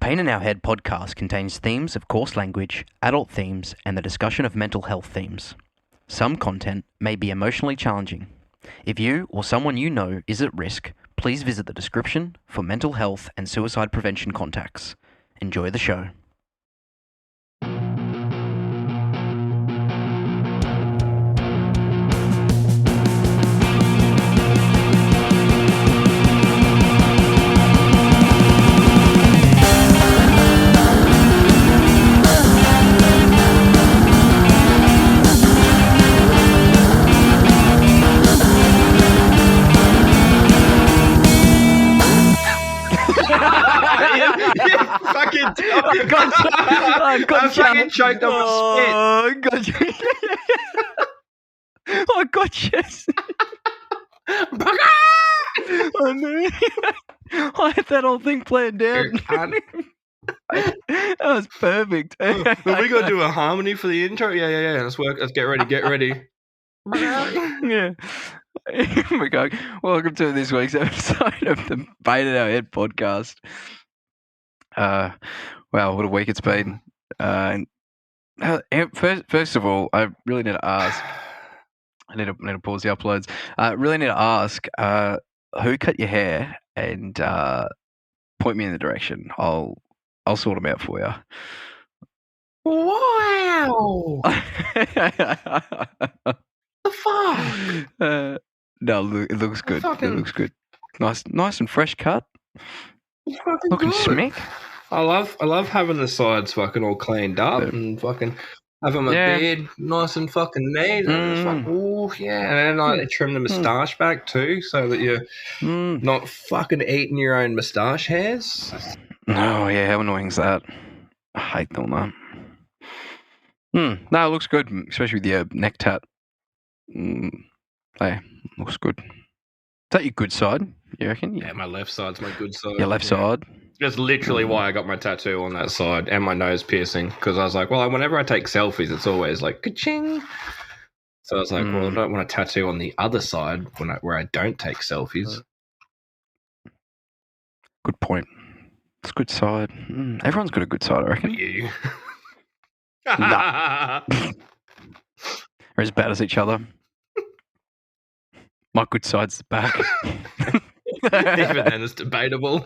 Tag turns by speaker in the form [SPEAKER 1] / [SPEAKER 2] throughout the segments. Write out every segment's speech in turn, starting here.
[SPEAKER 1] Pain in Our Head podcast contains themes of coarse language, adult themes, and the discussion of mental health themes. Some content may be emotionally challenging. If you or someone you know is at risk, please visit the description for mental health and suicide prevention contacts. Enjoy the show.
[SPEAKER 2] I fucking choked on my spit.
[SPEAKER 1] God. Oh, God, yes. Oh, no. I had that whole thing planned out. That was perfect.
[SPEAKER 2] Are we going to do a harmony for the intro? Yeah. Let's work. Let's get ready.
[SPEAKER 1] Yeah. Here we go. Welcome to this week's episode of the Pain in Our Head podcast. Wow, what a week it's been. First of all, I really need to ask. I need to pause the uploads. Really need to ask who cut your hair and point me in the direction. I'll sort them out for you.
[SPEAKER 2] Wow! The fuck?
[SPEAKER 1] No, it looks good.
[SPEAKER 2] Fucking...
[SPEAKER 1] It looks good. Nice and fresh cut. Looking
[SPEAKER 2] good.
[SPEAKER 1] smick.
[SPEAKER 2] I love having the sides fucking all cleaned up and fucking having my beard nice and fucking neat. Oh yeah, and then I trim the moustache back too, so that you're not fucking eating your own moustache hairs.
[SPEAKER 1] Oh yeah, how annoying is that? I hate doing that. No, it looks good, especially with your neck tat. Hey, looks good. Is that your good side, you reckon?
[SPEAKER 2] Yeah, my left side's my good side.
[SPEAKER 1] Your left side?
[SPEAKER 2] That's literally why I got my tattoo on that side and my nose piercing, because I was like, well, whenever I take selfies, it's always like, ka-ching. So I was like, well, I don't want a tattoo on the other side where I don't take selfies.
[SPEAKER 1] Good point. It's a good side. Everyone's got a good side, I reckon.
[SPEAKER 2] You.
[SPEAKER 1] Nah. We're as bad as each other. My good side's the back.
[SPEAKER 2] Even then, it's debatable.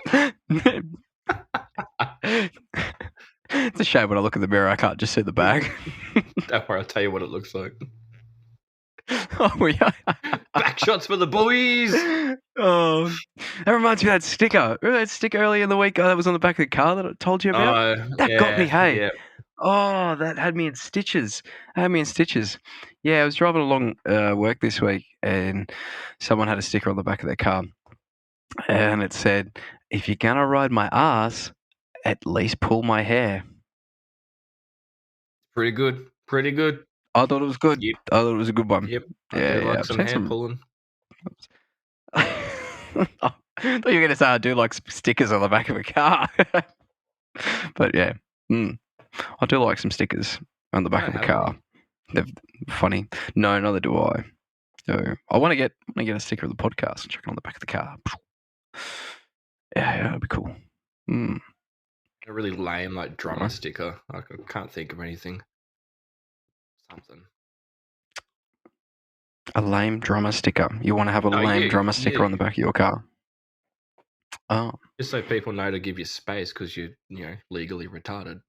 [SPEAKER 1] It's a shame when I look in the mirror, I can't just see the back.
[SPEAKER 2] Don't worry, I'll tell you what it looks like.
[SPEAKER 1] Oh, yeah.
[SPEAKER 2] Back shots for the boys.
[SPEAKER 1] Oh, that reminds me of that sticker. Remember that sticker earlier in the week that was on the back of the car that I told you about? That got me, hey. Yeah. Oh, that had me in stitches. Yeah, I was driving along work this week and someone had a sticker on the back of their car. And it said, if you're going to ride my ass, at least pull my hair.
[SPEAKER 2] Pretty good.
[SPEAKER 1] I thought it was good.
[SPEAKER 2] Yep.
[SPEAKER 1] I thought it was a good one.
[SPEAKER 2] Yep.
[SPEAKER 1] Yeah,
[SPEAKER 2] some hair pulling.
[SPEAKER 1] I thought you were going to say I do like stickers on the back of a car. But yeah, I do like some stickers on the back of a car. They're funny. No, neither do I. So I want to get a sticker of the podcast and chuck it on the back of the car. Yeah, that'd be cool.
[SPEAKER 2] A really lame like drummer sticker. I can't think of anything. Something.
[SPEAKER 1] A lame drummer sticker. You want to have a lame drummer sticker on the back of your car? Oh.
[SPEAKER 2] Just so people know to give you space because you're, legally retarded.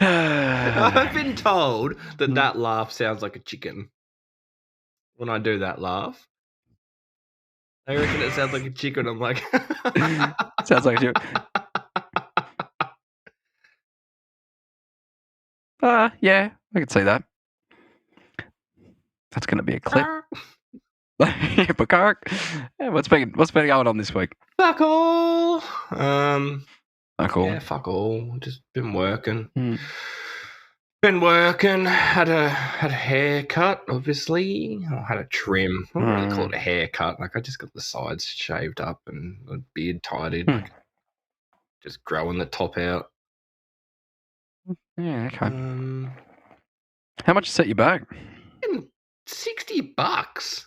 [SPEAKER 2] I've been told that laugh sounds like a chicken. When I do that laugh, I reckon it sounds like a chicken. I'm like,
[SPEAKER 1] sounds like a chicken. Yeah, I could see that. That's going to be a clip. Yeah, what's been going on this week?
[SPEAKER 2] Fuck all.
[SPEAKER 1] Fuck all.
[SPEAKER 2] Yeah, fuck all. Just been working. Had a haircut, obviously. I had a trim. I don't really call it a haircut. Like I just got the sides shaved up and a beard tidied. Like, just growing the top out.
[SPEAKER 1] Yeah, okay. How much set you back?
[SPEAKER 2] $60.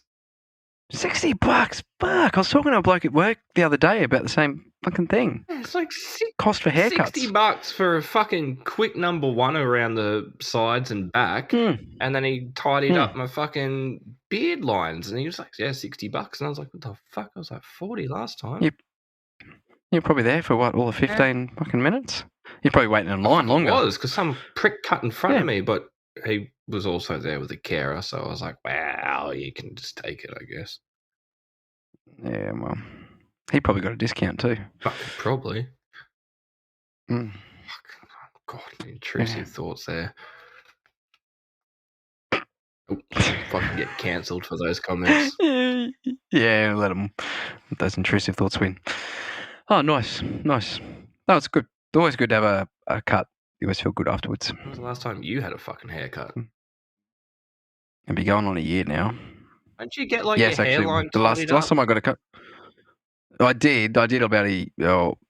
[SPEAKER 1] $60. Fuck! I was talking to a bloke at work the other day about the same fucking thing.
[SPEAKER 2] Yeah, it's like
[SPEAKER 1] cost for haircuts.
[SPEAKER 2] $60 for a fucking quick number one around the sides and back, and then he tidied up my fucking beard lines, and he was like, "Yeah, $60," and I was like, "What the fuck?" I was like, 40 last time.
[SPEAKER 1] You're probably there for what, all the 15 fucking minutes? You're probably waiting in line longer.
[SPEAKER 2] I was, because some prick cut in front of me, but he was also there with a carer, so I was like, "Wow, you can just take it, I guess."
[SPEAKER 1] Yeah, well, he probably got a discount too.
[SPEAKER 2] Probably.
[SPEAKER 1] God,
[SPEAKER 2] intrusive thoughts there. Fucking get cancelled for those comments.
[SPEAKER 1] Yeah, let those intrusive thoughts win. Oh, nice. No, it's good. It's always good to have a cut. You always feel good afterwards.
[SPEAKER 2] When was the last time you had a fucking haircut?
[SPEAKER 1] It'll be going on a year now.
[SPEAKER 2] Don't you get your hairline
[SPEAKER 1] the last time I got a cut? I did about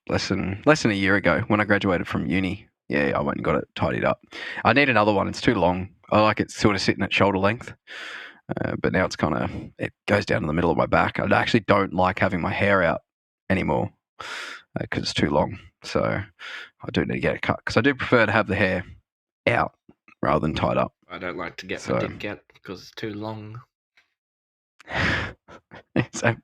[SPEAKER 1] less than a year ago when I graduated from uni. Yeah, I went and got it tidied up. I need another one. It's too long. I like it sort of sitting at shoulder length. But now it goes down to the middle of my back. I actually don't like having my hair out anymore because it's too long. So I do need to get a cut because I do prefer to have the hair out rather than tied up.
[SPEAKER 2] I don't like to get my dick out because it's too long.
[SPEAKER 1] So,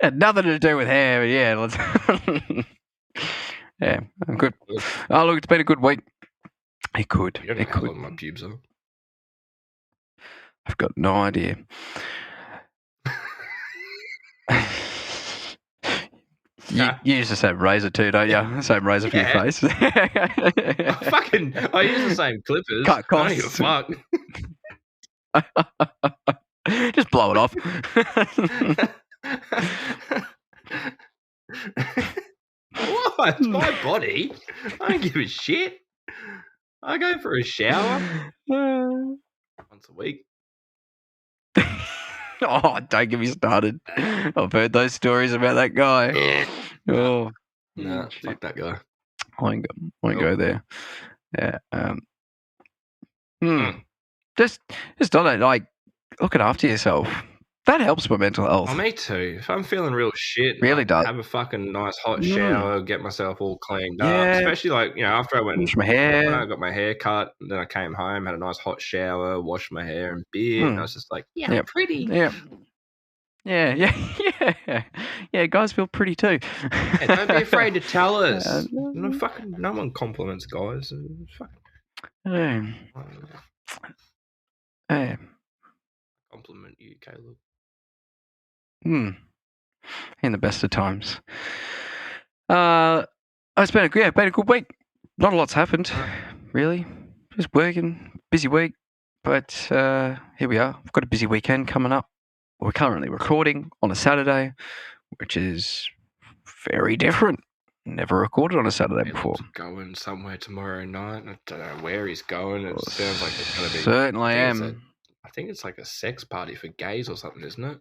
[SPEAKER 1] had nothing to do with hair, but yeah, let's. Yeah, good. Oh, look, it's been a good week. It could.
[SPEAKER 2] You don't know how long my pubes are.
[SPEAKER 1] I've got no idea. You use the same razor too, don't you? Same razor for your face.
[SPEAKER 2] I use the same clippers.
[SPEAKER 1] Cut costs.
[SPEAKER 2] I don't give a fuck.
[SPEAKER 1] Just blow it off.
[SPEAKER 2] What? It's my body. I don't give a shit. I go for a shower once a week.
[SPEAKER 1] Oh, don't get me started. I've heard those stories about that guy. Oh,
[SPEAKER 2] no, fuck that guy.
[SPEAKER 1] I won't go there. Yeah. Just don't like looking after yourself. That helps my mental health.
[SPEAKER 2] Oh, me too. If I'm feeling real shit,
[SPEAKER 1] really does.
[SPEAKER 2] Have a fucking nice hot shower, get myself all cleaned up. Especially after I went
[SPEAKER 1] wash my hair.
[SPEAKER 2] When I got my hair cut, and then I came home, had a nice hot shower, washed my hair and beard, and I was just like, I'm pretty.
[SPEAKER 1] Yeah. Guys feel pretty too.
[SPEAKER 2] Don't be afraid to tell us. No one compliments guys. Compliment you, Caleb.
[SPEAKER 1] In the best of times. It's been a good week. Not a lot's happened, really. Just working, busy week. But here we are. We've got a busy weekend coming up. We're currently recording on a Saturday, which is very different. Never recorded on a Saturday before.
[SPEAKER 2] Going somewhere tomorrow night. I don't know where he's going. It sounds like it's going to be.
[SPEAKER 1] Certainly am.
[SPEAKER 2] I think it's like a sex party for gays or something, isn't it?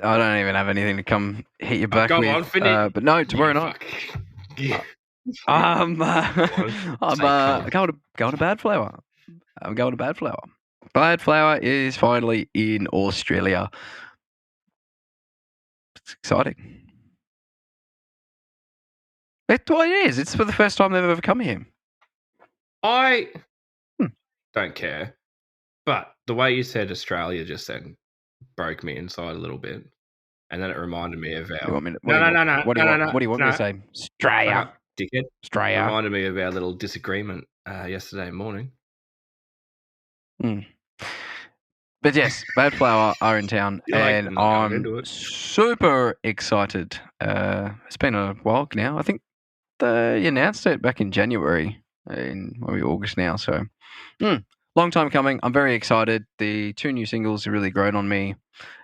[SPEAKER 1] I don't even have anything to come hit you back with. But no, tomorrow night. I'm going to Bad Flower. I'm going to Bad Flower. Bad Flower is finally in Australia. It's exciting. It is. It's for the first time they've ever come here.
[SPEAKER 2] I don't care. But the way you said Australia just then broke me inside a little bit. And then it reminded me of our...
[SPEAKER 1] No. What do you want me to say? Australia.
[SPEAKER 2] Dickhead.
[SPEAKER 1] Australia.
[SPEAKER 2] It reminded me of our little disagreement yesterday morning.
[SPEAKER 1] But yes, Bad Flower are in town, and I'm super excited. It's been a while now. I think they announced it back in January, in maybe August now. So, long time coming. I'm very excited. The 2 new singles have really grown on me.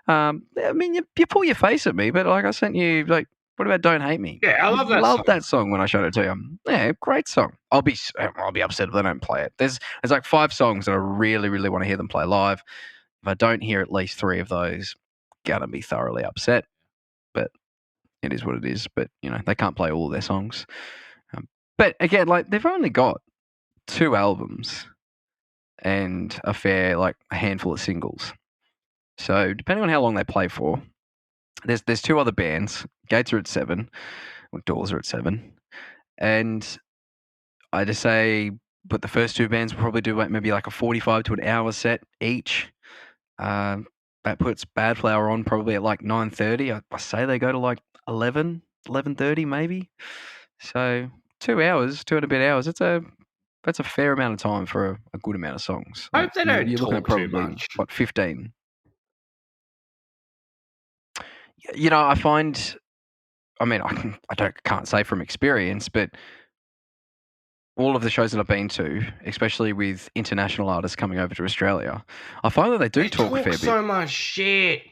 [SPEAKER 1] I mean, you pull your face at me, but I sent you what about Don't Hate Me?
[SPEAKER 2] Yeah, I love that.
[SPEAKER 1] Love that song when I showed it to you. Yeah, great song. I'll be upset if they don't play it. There's 5 songs that I really, really want to hear them play live. If I don't hear at least 3 of those, gonna be thoroughly upset. But it is what it is. But they can't play all their songs. But again, like they've only got 2 albums and a handful of singles. So depending on how long they play for, there's 2 other bands. Gates are at 7, or Doors are at 7, and I just say, but the first 2 bands will probably do maybe like a 45 to an hour set each. That puts Bad Flower on probably at like 9:30. I say they go to like 11:30 maybe. So 2 hours, 2 and a bit hours. That's a fair amount of time for a good amount of songs.
[SPEAKER 2] I hope they don't
[SPEAKER 1] you're looking at probably,
[SPEAKER 2] too much.
[SPEAKER 1] 15? I find, I mean, I can't say from experience, but all of the shows that I've been to, especially with international artists coming over to Australia, I find that they talk a fair bit.
[SPEAKER 2] So much shit.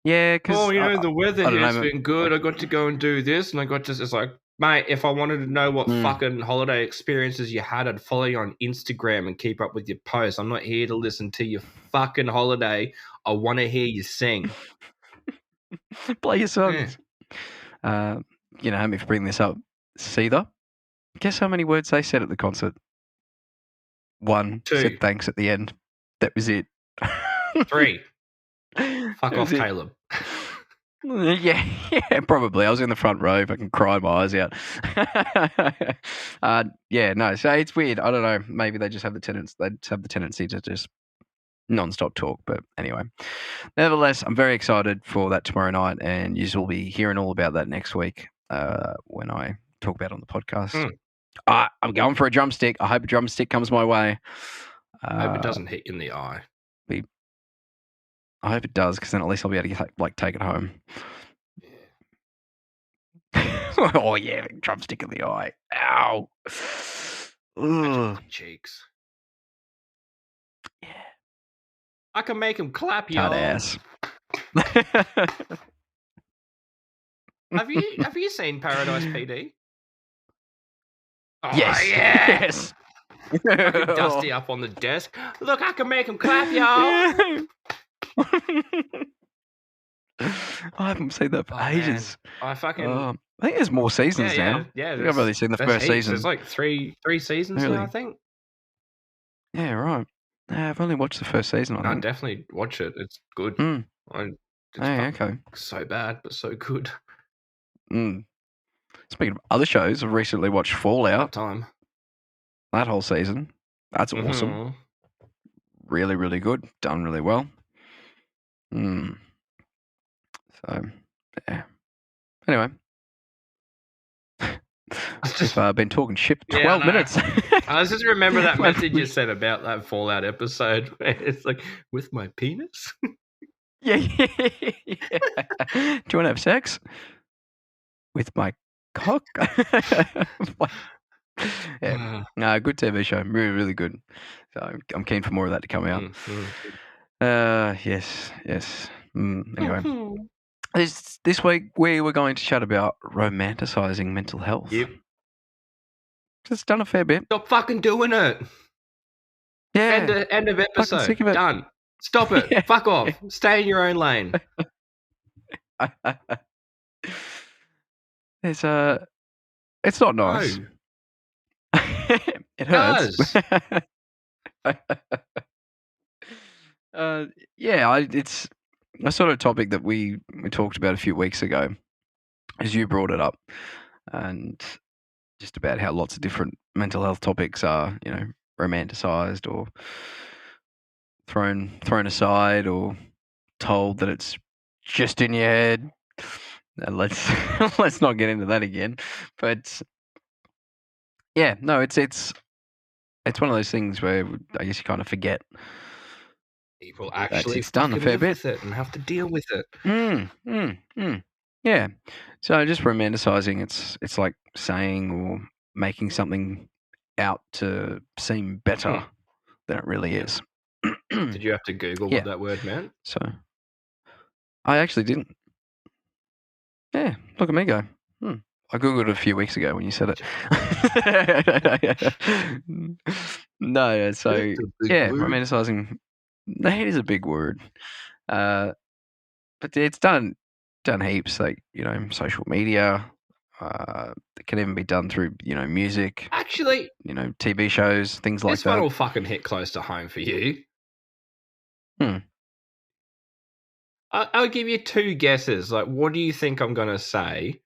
[SPEAKER 1] Yeah, because
[SPEAKER 2] the weather here's been good. I got to go and do this, and I got to. It's like, mate, if I wanted to know what fucking holiday experiences you had, I'd follow you on Instagram and keep up with your posts. I'm not here to listen to your fucking holiday. I want to hear you sing.
[SPEAKER 1] Play your songs. Yeah. If you bring this up, Seether, guess how many words they said at the concert? 1,
[SPEAKER 2] 2.
[SPEAKER 1] said thanks at the end. That was it.
[SPEAKER 2] 3. Fuck off, Caleb.
[SPEAKER 1] Yeah, probably. I was in the front row. If I can cry my eyes out. So it's weird. I don't know. Maybe they just have the tendency to just non-stop talk. But anyway, nevertheless, I'm very excited for that tomorrow night, and you will be hearing all about that next week when I talk about it on the podcast. I'm going for a drumstick. I hope a drumstick comes my way.
[SPEAKER 2] I hope it doesn't hit you in the eye.
[SPEAKER 1] I hope it does, because then at least I'll be able to take it home. Yeah. Oh yeah, drumstick in the eye. Ow.
[SPEAKER 2] Ugh. Cheeks.
[SPEAKER 1] Yeah.
[SPEAKER 2] I can make him clap, y'all.
[SPEAKER 1] Ass.
[SPEAKER 2] Have you seen Paradise PD?
[SPEAKER 1] Oh, yes.
[SPEAKER 2] Yeah. Yes. I can Dusty up on the desk. Look, I can make him clap, y'all.
[SPEAKER 1] I haven't seen that for ages.
[SPEAKER 2] Man.
[SPEAKER 1] I think there's more seasons now.
[SPEAKER 2] Yeah,
[SPEAKER 1] I think I've only seen the first season.
[SPEAKER 2] There's like three seasons now, I think.
[SPEAKER 1] Yeah, right. I've only watched the first season. I think.
[SPEAKER 2] Definitely watch it. It's good.
[SPEAKER 1] Okay.
[SPEAKER 2] So bad, but so good.
[SPEAKER 1] Speaking of other shows, I've recently watched Fallout. That whole season. That's awesome. Really, really good. Done really well. So, yeah. Anyway. I've been talking shit for 12 minutes.
[SPEAKER 2] I just remember that message you said about that Fallout episode where it's like, with my penis?
[SPEAKER 1] Yeah. Do you want to have sex? With my cock? Yeah. No, good TV show. Really, really good. So I'm keen for more of that to come out. Yes. Anyway. This week we were going to chat about romanticizing mental health.
[SPEAKER 2] Yep.
[SPEAKER 1] Just done a fair bit.
[SPEAKER 2] Stop fucking doing it.
[SPEAKER 1] Yeah.
[SPEAKER 2] End of episode.
[SPEAKER 1] Sick of it.
[SPEAKER 2] Done. Stop it. Yeah. Fuck off. Stay in your own lane.
[SPEAKER 1] It's not nice.
[SPEAKER 2] No.
[SPEAKER 1] It hurts. It's a sort of topic that we talked about a few weeks ago, as you brought it up, and just about how lots of different mental health topics are, romanticized or thrown aside or told that it's just in your head. And let's not get into that again. But yeah, no, it's one of those things where I guess you kind of forget.
[SPEAKER 2] People actually
[SPEAKER 1] it's done a fair bit
[SPEAKER 2] with it and have to deal with it.
[SPEAKER 1] Yeah. So just romanticizing, it's like saying or making something out to seem better than it really is.
[SPEAKER 2] Did you have to Google what that word meant?
[SPEAKER 1] So I actually didn't. Yeah, look at me go. I Googled it a few weeks ago when you said it. No, so romanticizing. That is a big word. But it's done. done heaps, like, social media. It can even be done through, music.
[SPEAKER 2] Actually,
[SPEAKER 1] TV shows, things like that.
[SPEAKER 2] This one will fucking hit close to home for you. I'll give you 2 guesses. Like, what do you think I'm going to say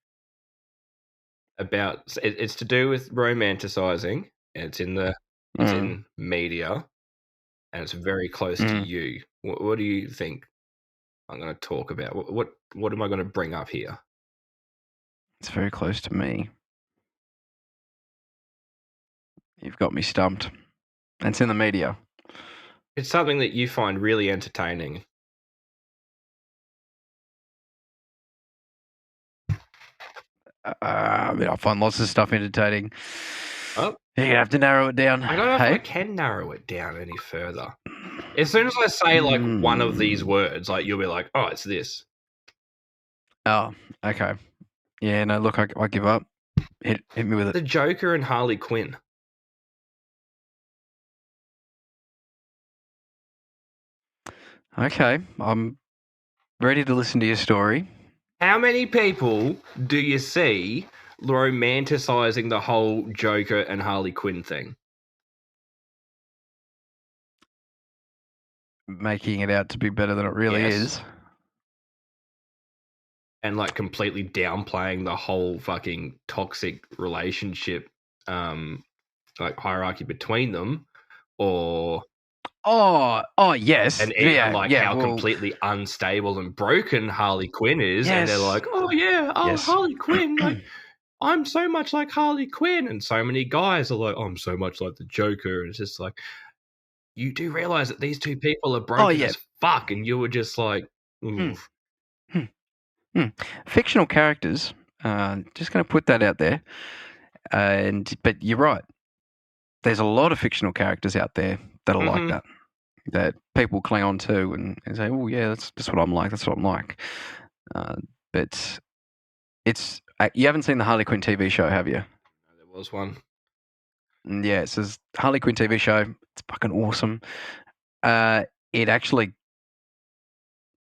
[SPEAKER 2] about... It's to do with romanticizing, and it's in media, and it's very close to you. What do you think I'm going to talk about? What am I going to bring up here?
[SPEAKER 1] It's very close to me. You've got me stumped. And it's in the media.
[SPEAKER 2] It's something that you find really entertaining.
[SPEAKER 1] I find lots of stuff entertaining.
[SPEAKER 2] Oh,
[SPEAKER 1] you're going to have to narrow it down.
[SPEAKER 2] I don't know if I can narrow it down any further. As soon as I say, like, one of these words, like, you'll be like, oh, it's this.
[SPEAKER 1] Oh, okay. Yeah, no, look, I give up. Hit me with it.
[SPEAKER 2] The Joker and Harley Quinn.
[SPEAKER 1] Okay, I'm ready to listen to your story.
[SPEAKER 2] How many people do you see romanticizing the whole Joker and Harley Quinn thing?
[SPEAKER 1] Making it out to be better than it really is.
[SPEAKER 2] And, like, completely downplaying the whole fucking toxic relationship, like, hierarchy between them, or...
[SPEAKER 1] Oh, yes.
[SPEAKER 2] And how completely unstable and broken Harley Quinn is, and they're like, oh, yeah, Harley Quinn, like, I'm so much like Harley Quinn, and so many guys are like, oh, I'm so much like the Joker, and it's just like, you do realise that these two people are broken as fuck, and you were just like, oof.
[SPEAKER 1] Fictional characters, just going to put that out there, but you're right. There's a lot of fictional characters out there that are like that people cling on to and say, oh, yeah, that's what I'm like, but it's... you haven't seen the Harley Quinn TV show, have you?
[SPEAKER 2] No, there was one.
[SPEAKER 1] Yeah, it says Harley Quinn TV show. It's fucking awesome. It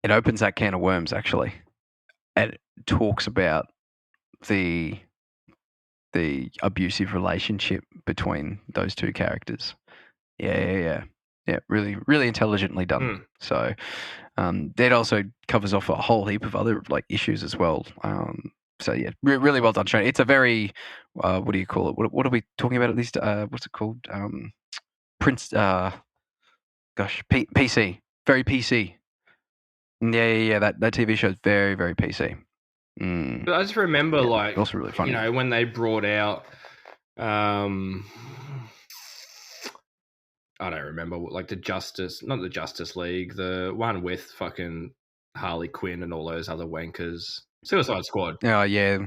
[SPEAKER 1] opens that can of worms, actually. And it talks about the abusive relationship between those two characters. Yeah. Really, really intelligently done. So that also covers off a whole heap of other, like, issues as well. So yeah, really well done show. It's a very what do you call it? What are we talking about at least? What's it called? PC. Very PC. Yeah. That TV show is very, very PC.
[SPEAKER 2] But I just remember, like,
[SPEAKER 1] also really funny.
[SPEAKER 2] When they brought out, I don't remember, like, not the Justice League, the one with fucking Harley Quinn and all those other wankers, Suicide Squad.
[SPEAKER 1] Oh, yeah.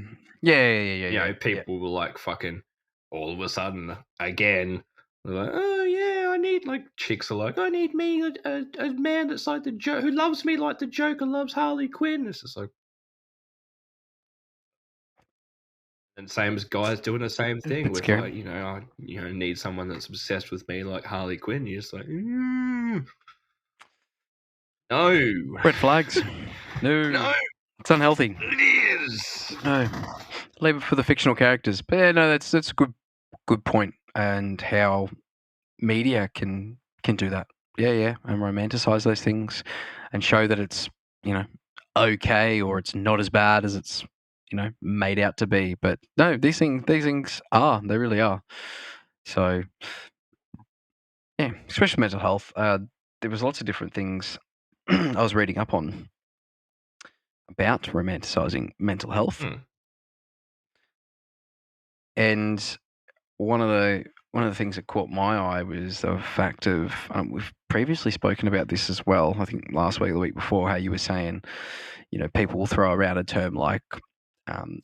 [SPEAKER 1] Yeah.
[SPEAKER 2] People were like, fucking, all of a sudden, again, they're like, oh, yeah, I need, like, chicks are like, I need me a man that's like the Joker, who loves me like the Joker loves Harley Quinn. It's just like, and same as guys doing the same thing with, like, I need someone that's obsessed with me like Harley Quinn. You're just like, no.
[SPEAKER 1] Red flags. No. It's unhealthy.
[SPEAKER 2] It is.
[SPEAKER 1] No. Leave it for the fictional characters. But yeah, no, that's a good point, and how media can do that. Yeah, and romanticize those things and show that it's, okay, or it's not as bad as it's, made out to be. But no, these things they really are. So yeah, especially mental health. There was lots of different things I was reading up on about romanticizing mental health. And one of the things that caught my eye was the fact of, we've previously spoken about this as well, I think last week or the week before, how you were saying, people will throw around a term like,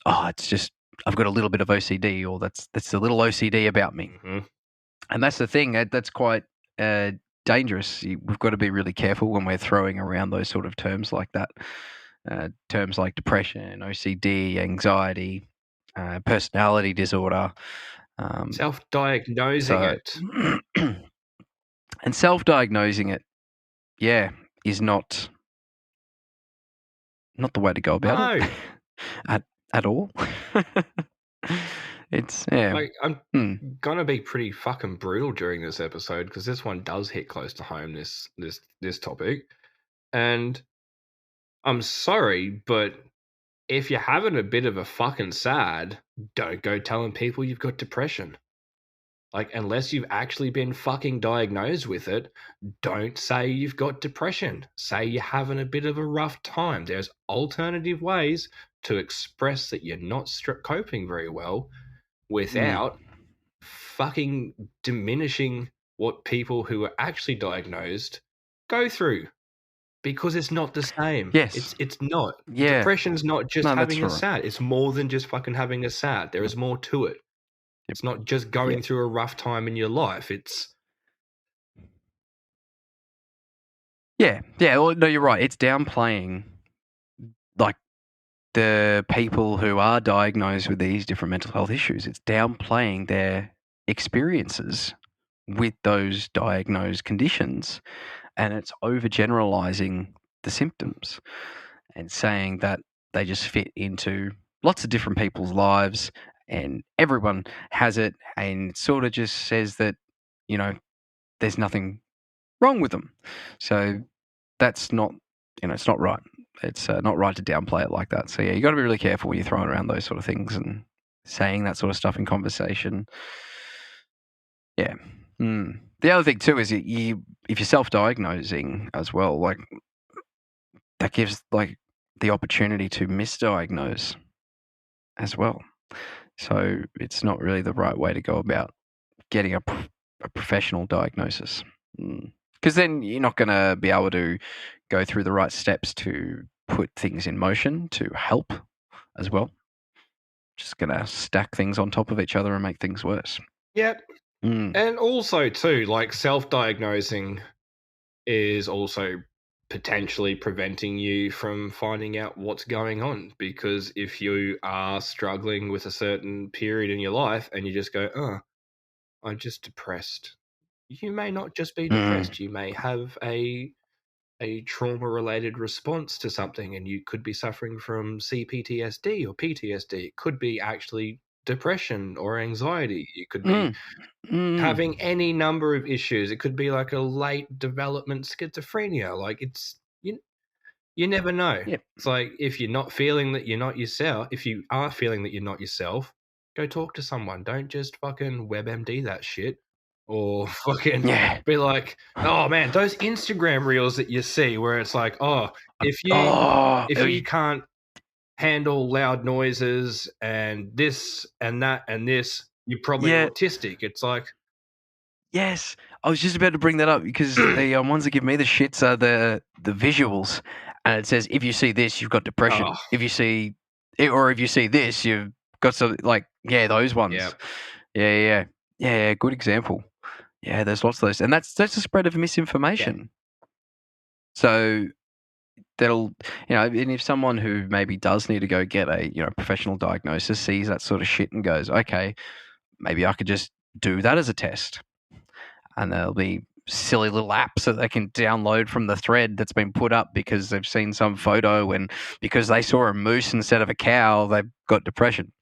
[SPEAKER 1] it's just, I've got a little bit of OCD, or that's a little OCD about me. And that's the thing, that's quite dangerous. We've got to be really careful when we're throwing around those sort of terms like that. Terms like depression, OCD, anxiety, personality disorder.
[SPEAKER 2] Self-diagnosing it.
[SPEAKER 1] And self-diagnosing it, is not not the way to go about it at all. It's
[SPEAKER 2] like I'm gonna be pretty fucking brutal during this episode because this one does hit close to home. This topic, and I'm sorry, but if you're having a bit of a fucking sad, don't go telling people you've got depression. Like, unless you've actually been fucking diagnosed with it, don't say you've got depression. Say you're having a bit of a rough time. There's alternative ways to express that you're not coping very well without fucking diminishing what people who are actually diagnosed go through. Because it's not the same.
[SPEAKER 1] Yes.
[SPEAKER 2] It's not.
[SPEAKER 1] Yeah.
[SPEAKER 2] Depression's not just having a sad. It's more than just fucking having a sad. There is more to it. It's not just going through a rough time in your life. It's...
[SPEAKER 1] Yeah. Well, no, you're right. It's downplaying, like, the people who are diagnosed with these different mental health issues. It's downplaying their experiences with those diagnosed conditions, and it's overgeneralizing the symptoms and saying that they just fit into lots of different people's lives and everyone has it, and sort of just says that, there's nothing wrong with them. So that's not, it's not right. It's not right to downplay it like that. So yeah, you got to be really careful when you're throwing around those sort of things and saying that sort of stuff in conversation. Yeah. The other thing too is if you're self-diagnosing as well, like, that gives like the opportunity to misdiagnose as well. So it's not really the right way to go about getting a professional diagnosis, because then you're not going to be able to go through the right steps to put things in motion to help as well. Just going to stack things on top of each other and make things worse.
[SPEAKER 2] Yep. And also too, like, self-diagnosing is also potentially preventing you from finding out what's going on, because if you are struggling with a certain period in your life and you just go, oh, I'm just depressed, you may not just be depressed. You may have a trauma-related response to something, and you could be suffering from CPTSD or PTSD. It could be actually depression or anxiety. You could be having any number of issues. It could be like a late development schizophrenia. Like, it's you never know.
[SPEAKER 1] Yep.
[SPEAKER 2] It's like, if you're not feeling that you're not yourself, if you are feeling that you're not yourself, go talk to someone. Don't just fucking WebMD that shit, or fucking be like, oh man, those Instagram reels that you see where it's like, oh, if you can't handle loud noises and this and that and this, you're probably autistic. It's like,
[SPEAKER 1] yes, I was just about to bring that up, because the ones that give me the shits are the visuals, and it says, if you see this, you've got depression. Oh. If you see this, you've got something, like, those ones. Yeah. Good example. Yeah, there's lots of those, and that's the spread of misinformation. So that'll, and if someone who maybe does need to go get a professional diagnosis sees that sort of shit and goes, okay, maybe I could just do that as a test. And there'll be silly little apps that they can download from the thread that's been put up because they've seen some photo, and because they saw a moose instead of a cow, they've got depression.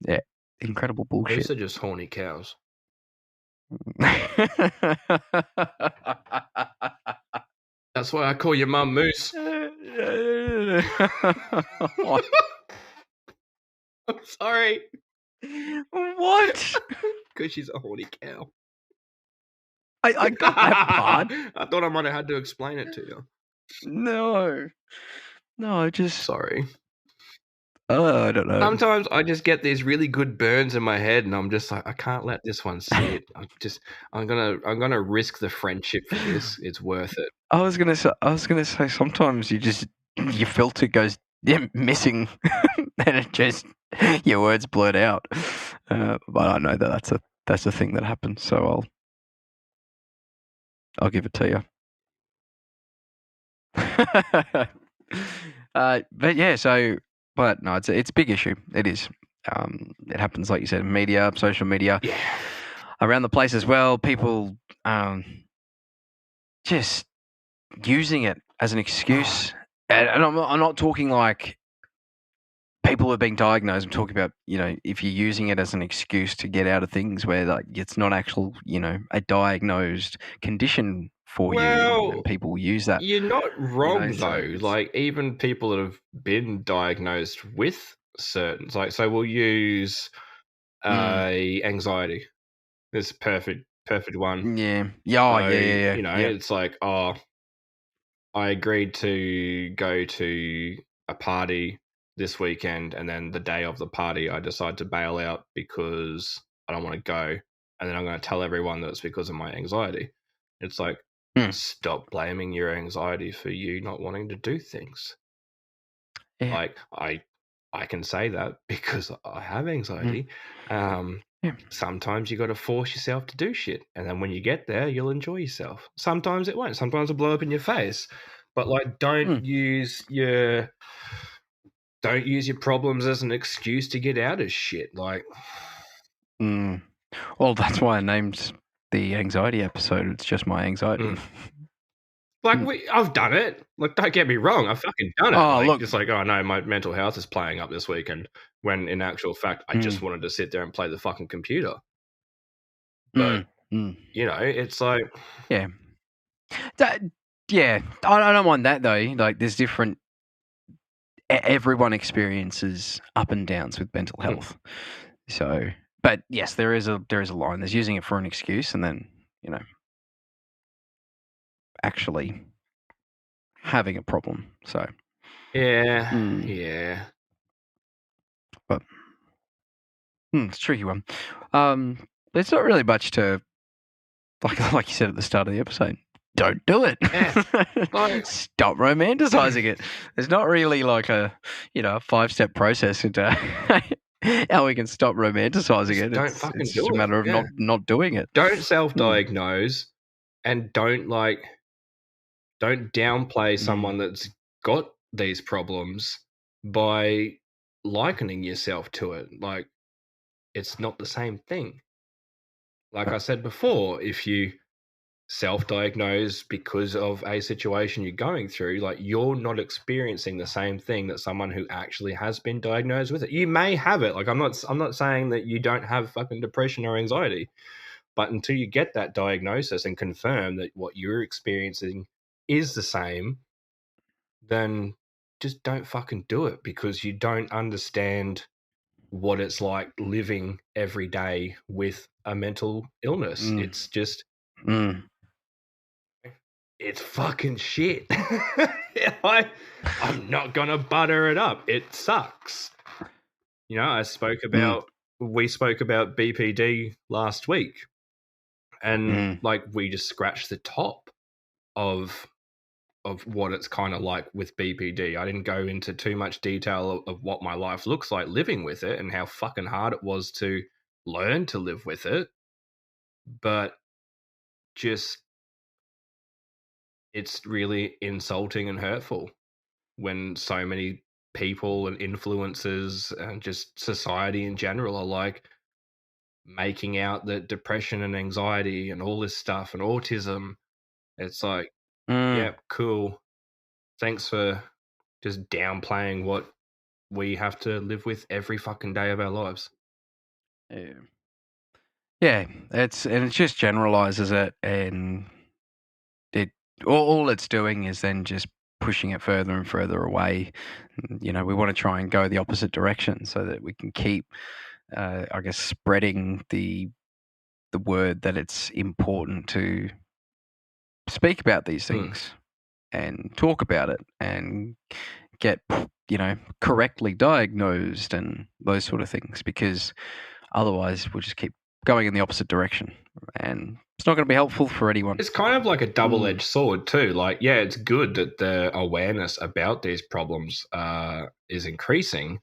[SPEAKER 1] Yeah, incredible bullshit.
[SPEAKER 2] Those are just horny cows. That's why I call your mum Moose. I'm sorry.
[SPEAKER 1] What?
[SPEAKER 2] Because she's a horny cow.
[SPEAKER 1] I got that part.
[SPEAKER 2] I thought I might have had to explain it to you.
[SPEAKER 1] No, just...
[SPEAKER 2] Sorry.
[SPEAKER 1] I don't know.
[SPEAKER 2] Sometimes I just get these really good burns in my head, and I'm just like, I can't let this one sit. I'm gonna risk the friendship for this. It's worth it.
[SPEAKER 1] I was gonna say sometimes your filter goes missing, and it just, your words blurt out. But I know that's a thing that happens. So I'll give it to you. But yeah, so. But no, it's a big issue. It is. It happens, like you said, in media, social media, around the place as well. People just using it as an excuse and I'm not talking like people are being diagnosed. I'm talking about, if you're using it as an excuse to get out of things where like it's not actual, a diagnosed condition for you, and people use that.
[SPEAKER 2] You're not wrong though.
[SPEAKER 1] So
[SPEAKER 2] like even people that have been diagnosed with certain, so we'll use anxiety. This perfect one.
[SPEAKER 1] Yeah.
[SPEAKER 2] It's like, I agreed to go to a party this weekend, and then the day of the party, I decide to bail out because I don't want to go, and then I'm going to tell everyone that it's because of my anxiety. It's like, stop blaming your anxiety for you not wanting to do things.
[SPEAKER 1] Yeah.
[SPEAKER 2] Like I can say that because I have anxiety. Sometimes you got to force yourself to do shit, and then when you get there, you'll enjoy yourself. Sometimes it won't. Sometimes it'll blow up in your face. But like, don't use your problems as an excuse to get out of shit. Like,
[SPEAKER 1] well, that's why I named the anxiety episode. It's just my anxiety.
[SPEAKER 2] Like, I've done it. Like, don't get me wrong, I've fucking done it.
[SPEAKER 1] Oh, look.
[SPEAKER 2] It's like, oh no, my mental health is playing up this weekend. When in actual fact, I just wanted to sit there and play the fucking computer. But it's like,
[SPEAKER 1] yeah, I don't mind that though. Like, there's different. Everyone experiences up and downs with mental health. So, but yes, there is a line. There's using it for an excuse, and then actually having a problem. So
[SPEAKER 2] yeah.
[SPEAKER 1] But it's a tricky one. There's not really much to like you said at the start of the episode. Don't do it. Stop romanticizing it. There's not really like a 5-step process into how we can stop romanticizing it. It's just a matter of not doing it.
[SPEAKER 2] Don't self-diagnose, and don't downplay someone that's got these problems by likening yourself to it. Like, it's not the same thing. Like I said before, if you self-diagnose because of a situation you're going through, like, you're not experiencing the same thing that someone who actually has been diagnosed with it. You may have it. Like, I'm not saying that you don't have fucking depression or anxiety, but until you get that diagnosis and confirm that what you're experiencing is the same, then just don't fucking do it, because you don't understand what it's like living every day with a mental illness. It's just it's fucking shit. I'm not gonna butter it up. It sucks. We spoke about BPD last week, and like, we just scratched the top of what it's kind of like with BPD. I didn't go into too much detail of what my life looks like living with it and how fucking hard it was to learn to live with it. But just, it's really insulting and hurtful when so many people and influencers and just society in general are like making out that depression and anxiety and all this stuff and autism, it's like, yep, cool. Thanks for just downplaying what we have to live with every fucking day of our lives.
[SPEAKER 1] Yeah, it just generalizes it, and it all it's doing is then just pushing it further and further away. We want to try and go the opposite direction so that we can keep, I guess, spreading the word that it's important to speak about these things and talk about it and get correctly diagnosed and those sort of things, because otherwise we'll just keep going in the opposite direction, and it's not going to be helpful for anyone.
[SPEAKER 2] It's kind of like a double-edged sword too. Like, yeah, it's good that the awareness about these problems is increasing,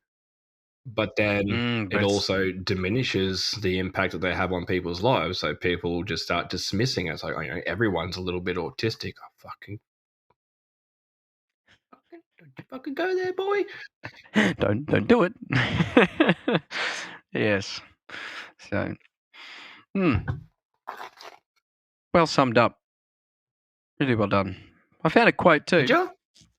[SPEAKER 2] but then it also diminishes the impact that they have on people's lives. So people just start dismissing it. It's like, everyone's a little bit autistic. Fucking go there, boy.
[SPEAKER 1] Don't do it. Yes. So, well summed up. Really well done. I found a quote too.
[SPEAKER 2] Did you?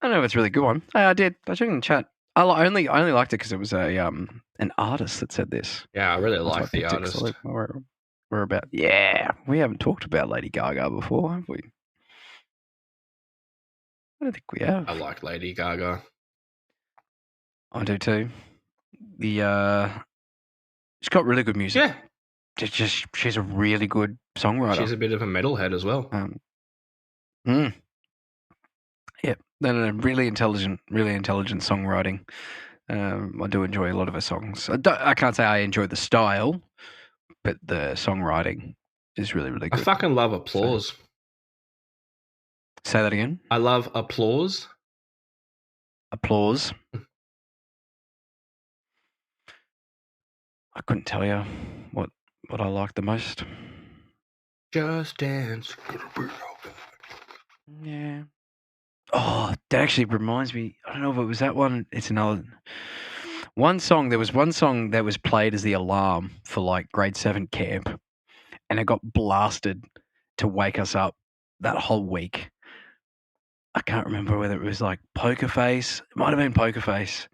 [SPEAKER 1] don't know if it's a really good one. I did. I checked in the chat. I only liked it because it was an artist that said this.
[SPEAKER 2] Yeah, I really like the artist.
[SPEAKER 1] So we're about. Yeah, we haven't talked about Lady Gaga before, have we? I don't think we have.
[SPEAKER 2] I like Lady Gaga.
[SPEAKER 1] I do too. She's got really good music.
[SPEAKER 2] Yeah.
[SPEAKER 1] She's a really good songwriter.
[SPEAKER 2] She's a bit of a metalhead as well.
[SPEAKER 1] Yeah, then really intelligent songwriting. I do enjoy a lot of her songs. I can't say I enjoy the style, but the songwriting is really, really good.
[SPEAKER 2] I fucking love Applause.
[SPEAKER 1] Say that again?
[SPEAKER 2] I love Applause.
[SPEAKER 1] Applause. I couldn't tell you what I like the most.
[SPEAKER 2] Just Dance.
[SPEAKER 1] Yeah. Oh, that actually reminds me. I don't know if it was that one. It's another one song. There was one song that was played as the alarm for like grade 7 camp, and it got blasted to wake us up that whole week. I can't remember whether it was like Poker Face. It might have been Poker Face.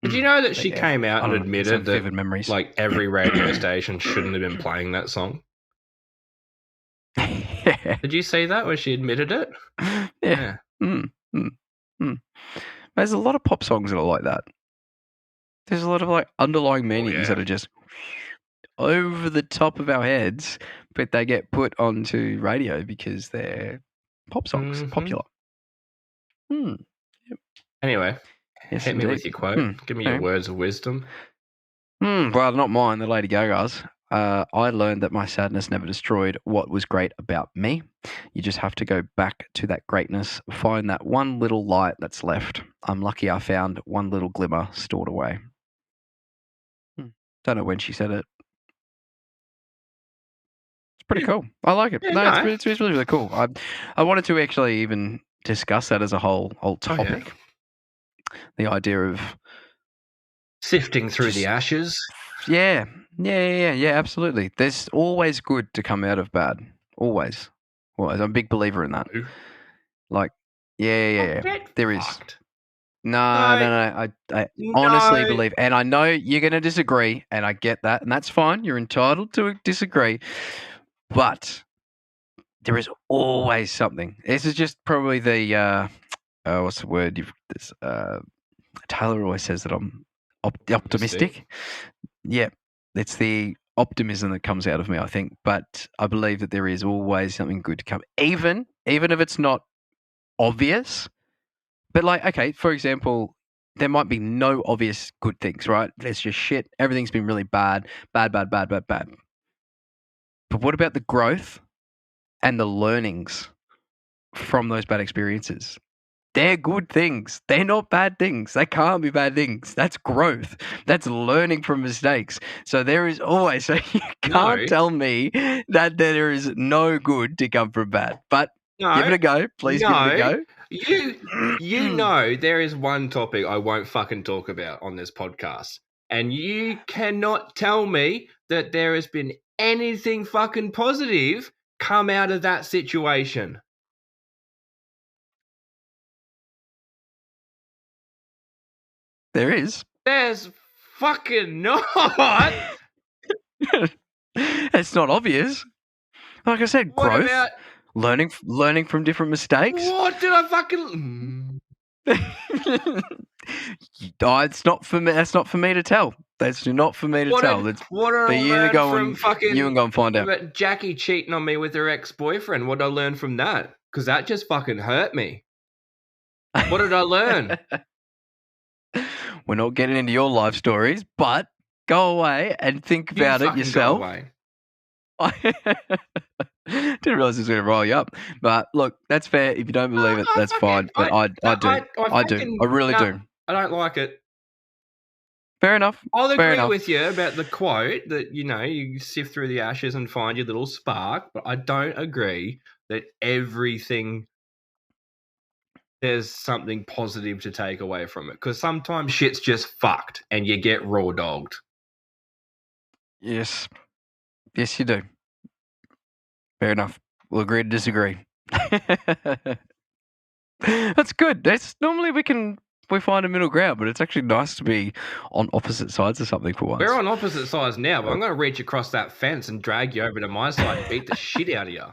[SPEAKER 2] Did you know that she came out and admitted that vivid memories. Like every radio station shouldn't have been playing that song?
[SPEAKER 1] Yeah.
[SPEAKER 2] Did you see that where she admitted it?
[SPEAKER 1] Yeah. There's a lot of pop songs that are like that. There's a lot of like underlying meanings that are just over the top of our heads, but they get put onto radio because they're pop songs, popular. Yep.
[SPEAKER 2] Anyway, hit me with your quote. Give me your words of wisdom.
[SPEAKER 1] Well, not mine, the Lady Gaga's. I learned that my sadness never destroyed what was great about me. You just have to go back to that greatness, find that one little light that's left. I'm lucky I found one little glimmer stored away. Don't know when she said it. It's pretty cool. I like it. Yeah, it's really, really cool. I wanted to actually even discuss that as a whole topic. The idea of
[SPEAKER 2] sifting through the ashes.
[SPEAKER 1] Yeah, absolutely. There's always good to come out of bad. Always. I'm a big believer in that. Like, yeah. There is. No. I honestly believe, and I know you're going to disagree, and I get that, and that's fine. You're entitled to disagree, but there is always something. This is just probably the what's the word? Taylor always says that I'm optimistic. Yeah, it's the optimism that comes out of me, I think. But I believe that there is always something good to come, even if it's not obvious. But like, okay, for example, there might be no obvious good things, right? There's just shit. Everything's been really bad. But what about the growth and the learnings from those bad experiences? They're good things. They're not bad things. They can't be bad things. That's growth. That's learning from mistakes. So there is always, so you can't tell me that there is no good to come from bad. But give it a go. Please give it a go.
[SPEAKER 2] You know there is one topic I won't fucking talk about on this podcast. And you cannot tell me that there has been anything fucking positive come out of that situation.
[SPEAKER 1] There is.
[SPEAKER 2] There's fucking not.
[SPEAKER 1] It's not obvious. Like I said,
[SPEAKER 2] what
[SPEAKER 1] growth.
[SPEAKER 2] About...
[SPEAKER 1] Learning from different mistakes.
[SPEAKER 2] What did I fucking...
[SPEAKER 1] It's not for me. That's not for me to tell. That's not for me to tell. It's
[SPEAKER 2] what
[SPEAKER 1] for you to go and find out.
[SPEAKER 2] About Jackie cheating on me with her ex-boyfriend. What did I learn from that? Because that just fucking hurt me. What did I learn?
[SPEAKER 1] We're not getting into your life stories, but go away and think about it yourself.
[SPEAKER 2] Go away.
[SPEAKER 1] Didn't realize it was going to roll you up. But look, that's fair. If you don't believe it, that's fine. But I do. I really do.
[SPEAKER 2] I don't like it.
[SPEAKER 1] Fair enough.
[SPEAKER 2] I'll agree with you about the quote that, you sift through the ashes and find your little spark. But I don't agree that there's something positive to take away from it. Because sometimes shit's just fucked and you get raw dogged.
[SPEAKER 1] Yes. Yes, you do. Fair enough. We'll agree to disagree. That's good. That's normally we find a middle ground, but it's actually nice to be on opposite sides of something for once.
[SPEAKER 2] We're on opposite sides now, but I'm going to reach across that fence and drag you over to my side and beat the shit out of you.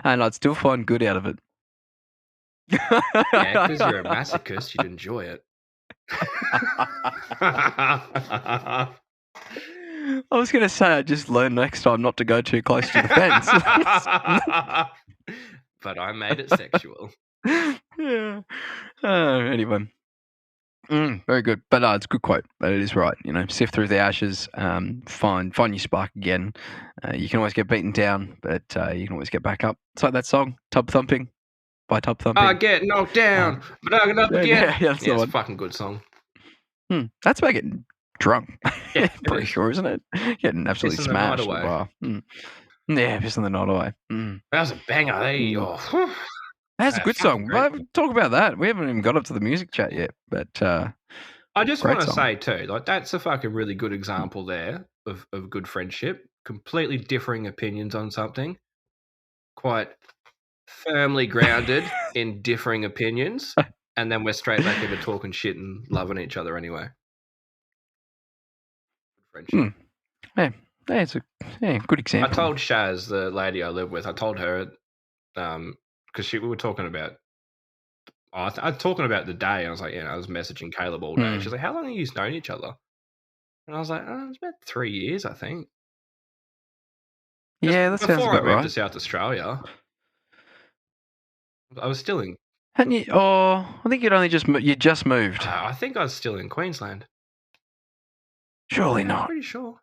[SPEAKER 1] And I'd still find good out of it.
[SPEAKER 2] Yeah, because you're a masochist, you'd enjoy it.
[SPEAKER 1] I was going to say I just learned next time not to go too close to the fence.
[SPEAKER 2] But I made it sexual.
[SPEAKER 1] Yeah. Anyway. Very good. But no, it's a good quote. But it is right. Sift through the ashes, find your spark again. You can always get beaten down, but you can always get back up. It's like that song, Tub Thumping, by Tub Thumping.
[SPEAKER 2] I get knocked down, but I get up again.
[SPEAKER 1] Yeah, that's the one.
[SPEAKER 2] It's a fucking good song.
[SPEAKER 1] That's about getting drunk.
[SPEAKER 2] Yeah,
[SPEAKER 1] pretty sure, isn't it? Getting absolutely smashed. Wow. Yeah, pissing the night away.
[SPEAKER 2] That was a banger.
[SPEAKER 1] That's a good song. Talk about that. We haven't even got up to the music chat yet, but
[SPEAKER 2] I just want to say too, like that's a fucking really good example there of good friendship. Completely differing opinions on something, quite firmly grounded in differing opinions, and then we're straight back into talking shit and loving each other anyway. Friendship.
[SPEAKER 1] Yeah, it's a good example.
[SPEAKER 2] I told Shaz, the lady I live with, I told her, because we were talking about. I was talking about the day. I was like, I was messaging Caleb all day. She's like, "How long have you known each other?" And I was like, "It's about 3 years, I think."
[SPEAKER 1] Yeah, that sounds about right.
[SPEAKER 2] Before I moved to South Australia, I was still in.
[SPEAKER 1] Hadn't you? Oh, I think you just moved.
[SPEAKER 2] I think I was still in Queensland.
[SPEAKER 1] Surely not.
[SPEAKER 2] I'm pretty sure.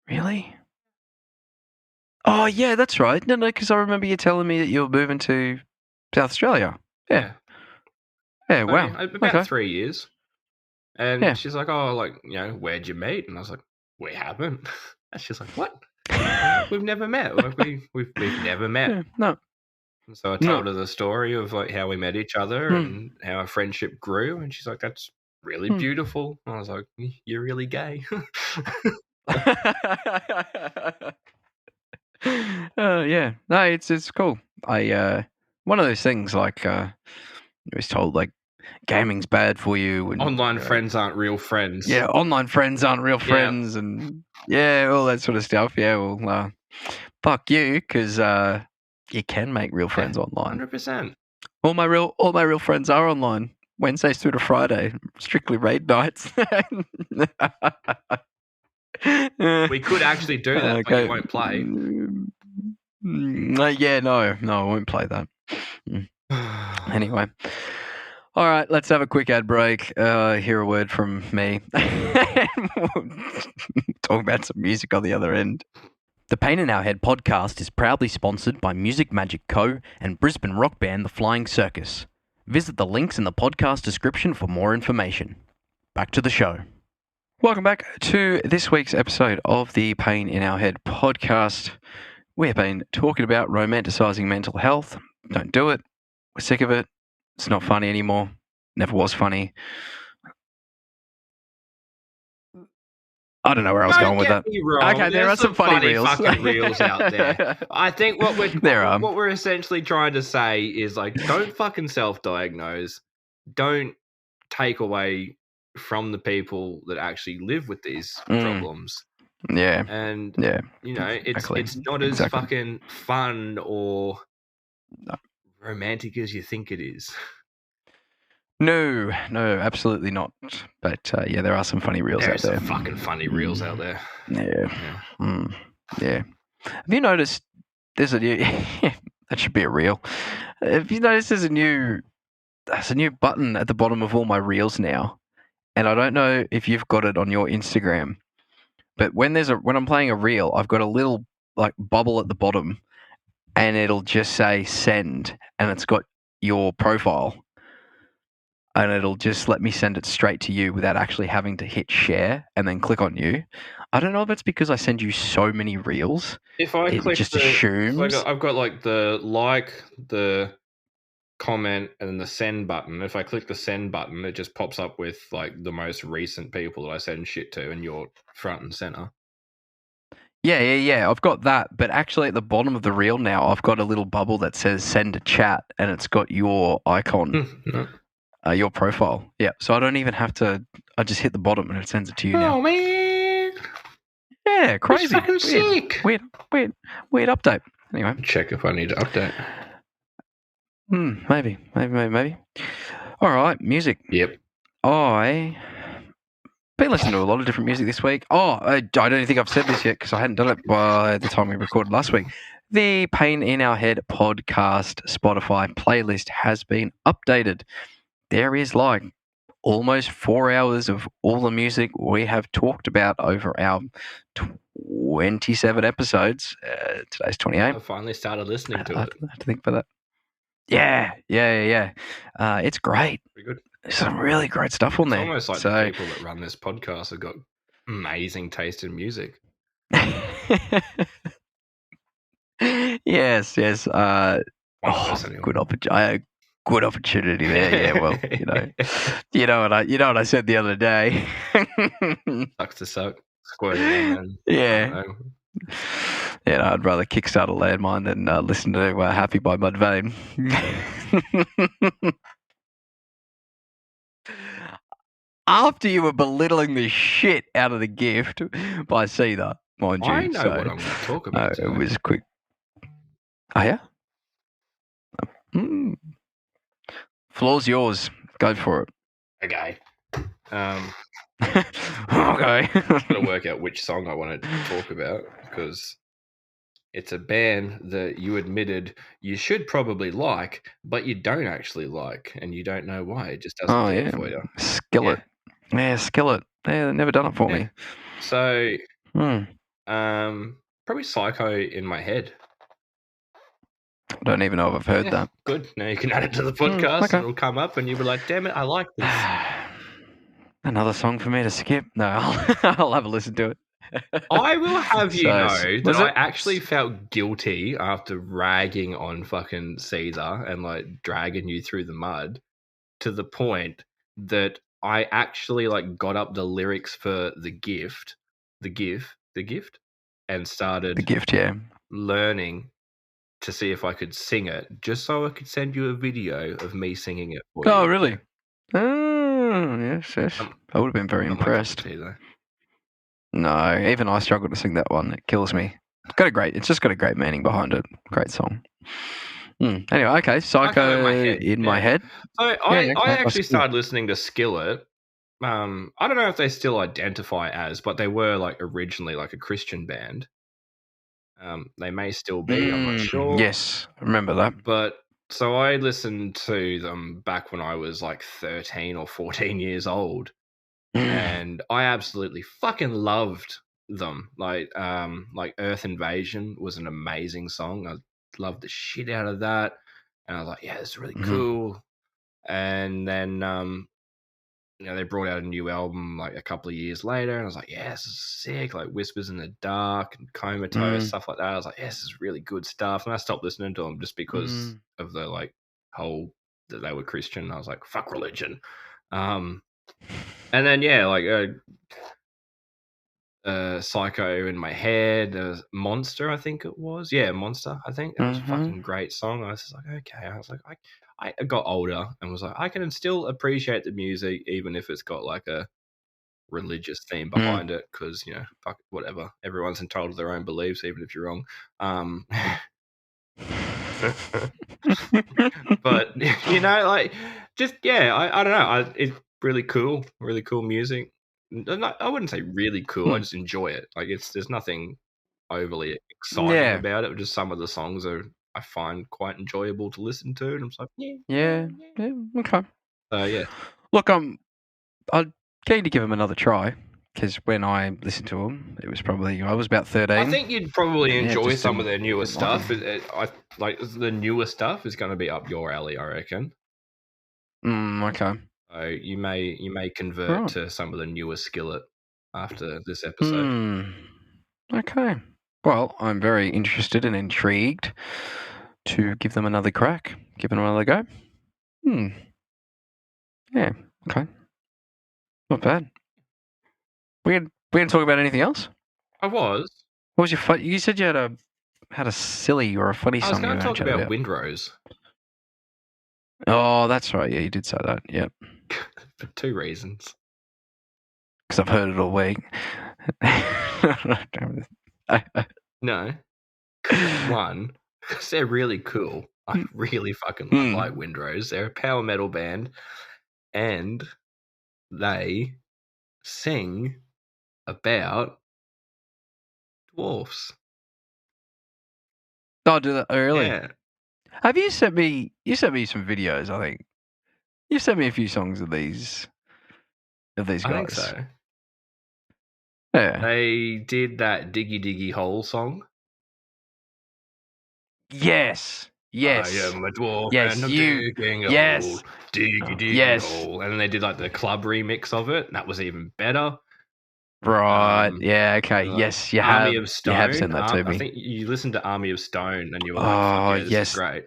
[SPEAKER 1] Really? Oh, yeah, that's right. No, because I remember you telling me that you were moving to South Australia. Yeah. Yeah, wow.
[SPEAKER 2] About 3 years. And she's like, "Oh, where'd you meet?" And I was like, "We haven't." And she's like, "What? We've never met. We've never met."
[SPEAKER 1] Yeah, no.
[SPEAKER 2] And so I told her the story of how we met each other and how our friendship grew. And she's like, "That's really beautiful." And I was like, "You're really gay."
[SPEAKER 1] Yeah. No, it's cool. One of those things I was told gaming's bad for you and
[SPEAKER 2] online friends aren't real friends.
[SPEAKER 1] Yeah, online friends aren't real friends and all that sort of stuff. Yeah, well, fuck you, because you can make real friends online.
[SPEAKER 2] 100%.
[SPEAKER 1] All my real friends are online. Wednesdays through to Friday, strictly raid nights.
[SPEAKER 2] We could actually do that, but you won't play.
[SPEAKER 1] Yeah, no, I won't play that. Anyway. All right, let's have a quick ad break. Hear a word from me. Talk about some music on the other end. The Pain in Our Head podcast is proudly sponsored by Music Magic Co. and Brisbane rock band The Flying Circus. Visit the links in the podcast description for more information. Back to the show. Welcome back to this week's episode of the Pain in Our Head podcast. We have been talking about romanticizing mental health. Don't do it. We're sick of it. It's not funny anymore. Never was funny. I don't know where I was going with that.
[SPEAKER 2] Okay, there are some funny reels. Fucking reels out there. I think what we're essentially trying to say is don't fucking self-diagnose. Don't take away from the people that actually live with these problems.
[SPEAKER 1] Yeah.
[SPEAKER 2] And it's not as fucking fun or romantic as you think it is.
[SPEAKER 1] No, absolutely not. But there are some funny reels out there.
[SPEAKER 2] There are some fucking funny reels out there.
[SPEAKER 1] Yeah. Have you noticed there's a new... that should be a reel. Have you noticed there's a new button at the bottom of all my reels now? And I don't know if you've got it on your Instagram, but when I'm playing a reel, I've got a little bubble at the bottom, and it'll just say send, and it's got your profile. And it'll just let me send it straight to you without actually having to hit share and then click on you. I don't know if it's because I send you so many reels.
[SPEAKER 2] If I click just assumes. I've got the comment and then the send button. If I click the send button, it just pops up with the most recent people that I send shit to, and you're front and center.
[SPEAKER 1] Yeah. I've got that, but actually at the bottom of the reel now, I've got a little bubble that says "Send a chat," and it's got your icon, your profile. Yeah, so I don't even have to. I just hit the bottom and it sends it to you now.
[SPEAKER 2] Oh man!
[SPEAKER 1] Yeah, crazy.
[SPEAKER 2] It's fucking sick.
[SPEAKER 1] Weird update. Anyway,
[SPEAKER 2] check if I need to update.
[SPEAKER 1] Maybe. All right, music.
[SPEAKER 2] Yep.
[SPEAKER 1] I've been listening to a lot of different music this week. I don't think I've said this yet because I hadn't done it by the time we recorded last week. The Pain in Our Head podcast Spotify playlist has been updated. There is like almost 4 hours of all the music we have talked about over our 27 episodes. Today's 28.
[SPEAKER 2] I finally started listening to it.
[SPEAKER 1] I have to think about that. Yeah. It's great.
[SPEAKER 2] Pretty good.
[SPEAKER 1] There's some really great stuff on there.
[SPEAKER 2] It's almost like the people that run this podcast have got amazing taste in music.
[SPEAKER 1] Yes.
[SPEAKER 2] Anyway.
[SPEAKER 1] Good opportunity there. Yeah, well, you know what I said the other day.
[SPEAKER 2] Sucks to suck. Squirrel.
[SPEAKER 1] Yeah. Yeah, I'd rather kickstart a landmine than listen to "Happy" by Mudvayne. After you were belittling the shit out of The Gift by Seether, mind you.
[SPEAKER 2] I know what I'm going to talk about.
[SPEAKER 1] It was quick. Oh, yeah? Floor's yours. Go for it.
[SPEAKER 2] Okay.
[SPEAKER 1] Okay.
[SPEAKER 2] I'm going to work out which song I want to talk about because it's a band that you admitted you should probably like, but you don't actually like, and you don't know why. It just doesn't do it for you.
[SPEAKER 1] Skillet. Yeah, Skillet. Yeah, they've never done it for me.
[SPEAKER 2] So, probably Psycho in my head.
[SPEAKER 1] I don't even know if I've heard that.
[SPEAKER 2] Good. Now you can add it to the podcast and it'll come up and you'll be like, damn it, I like this.
[SPEAKER 1] Another song for me to skip? No, I'll have a listen to it.
[SPEAKER 2] I will have you know that I actually felt guilty after ragging on fucking Seether and like dragging you through the mud to the point that I actually like got up the lyrics for The Gift, and started
[SPEAKER 1] The Gift,
[SPEAKER 2] learning to see if I could sing it, just so I could send you a video of me singing it for
[SPEAKER 1] you.
[SPEAKER 2] Oh,
[SPEAKER 1] really? Oh, yes. I would have been very impressed. No, even I struggle to sing that one. It kills me. It's just got a great meaning behind it. Great song. Anyway, okay, Psycho in my head.
[SPEAKER 2] So I actually started listening to Skillet. I don't know if they still identify as, but they were like originally like a Christian band. They may still be, I'm not sure.
[SPEAKER 1] Yes, I remember that.
[SPEAKER 2] But so I listened to them back when I was like 13 or 14 years old. And I absolutely fucking loved them. Like Earth Invasion was an amazing song. I loved the shit out of that. And I was like, yeah, this is really cool. And then they brought out a new album like a couple of years later, and I was like, yeah, this is sick. Like Whispers in the Dark and Comatose, stuff like that. I was like, yeah, this is really good stuff. And I stopped listening to them just because of the like whole that they were Christian. I was like, fuck religion. And then Psycho in my head, Monster, I think it was. Yeah, Monster, I think. It was a fucking great song. I was just like, okay. I was like, I got older and was like, I can still appreciate the music even if it's got like a religious theme behind it, because fuck whatever. Everyone's entitled to their own beliefs, even if you're wrong. But I don't know. It's really cool music. I wouldn't say really cool. I just enjoy it. Like there's nothing overly exciting about it. Just some of the songs I find quite enjoyable to listen to, and I'm just like,
[SPEAKER 1] okay.
[SPEAKER 2] Yeah.
[SPEAKER 1] Look, I'm keen to give them another try, because when I listened to them, it was probably I was about 13.
[SPEAKER 2] I think you'd probably enjoy some of their newer stuff. Like the newer stuff is going to be up your alley, I reckon.
[SPEAKER 1] Okay.
[SPEAKER 2] So you may convert to some of the newer Skillet after this episode.
[SPEAKER 1] Okay. Well, I'm very interested and intrigued to give them another crack. Give them another go. Yeah. Okay. Not bad. We didn't talk about anything else?
[SPEAKER 2] I was.
[SPEAKER 1] What was your you said you had a silly or a funny song.
[SPEAKER 2] I was going to talk about
[SPEAKER 1] about
[SPEAKER 2] Windrose.
[SPEAKER 1] Oh, that's right. Yeah, you did say that. Yep.
[SPEAKER 2] For 2 reasons.
[SPEAKER 1] Because I've heard it all week.
[SPEAKER 2] No. 1, because they're really cool. I really fucking like Windrose. They're a power metal band, and they sing about dwarfs.
[SPEAKER 1] Oh, do that early.
[SPEAKER 2] Yeah.
[SPEAKER 1] Have you sent me? You sent me some videos. I think you sent me a few songs of these guys.
[SPEAKER 2] I think so.
[SPEAKER 1] Yeah.
[SPEAKER 2] They did that Diggy Diggy Hole song.
[SPEAKER 1] Yes. Yes.
[SPEAKER 2] I am a dwarf
[SPEAKER 1] and
[SPEAKER 2] I'm digging a hole. Diggy Diggy Hole. And then they did like the club remix of it. And that was even better.
[SPEAKER 1] Right. Yeah. Okay. Yes. You have.
[SPEAKER 2] Army of Stone.
[SPEAKER 1] You have sent that to me.
[SPEAKER 2] I think you listened to Army of Stone and you were like, this is great.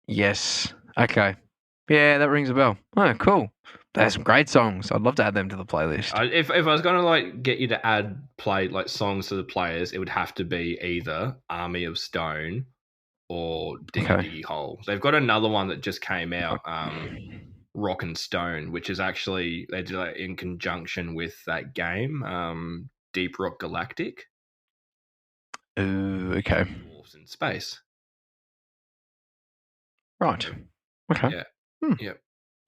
[SPEAKER 1] Yes. Okay. Yeah, that rings a bell. Oh, cool. They have some great songs. I'd love to add them to the playlist.
[SPEAKER 2] If I was going to like get you to add songs to the players, it would have to be either Army of Stone or Diggy Diggy Hole. They've got another one that just came out, Rock and Stone, which is actually they did it in conjunction with that game, Deep Rock Galactic.
[SPEAKER 1] Ooh, okay.
[SPEAKER 2] Dwarfs in space.
[SPEAKER 1] Right. Okay.
[SPEAKER 2] Yeah. Yeah.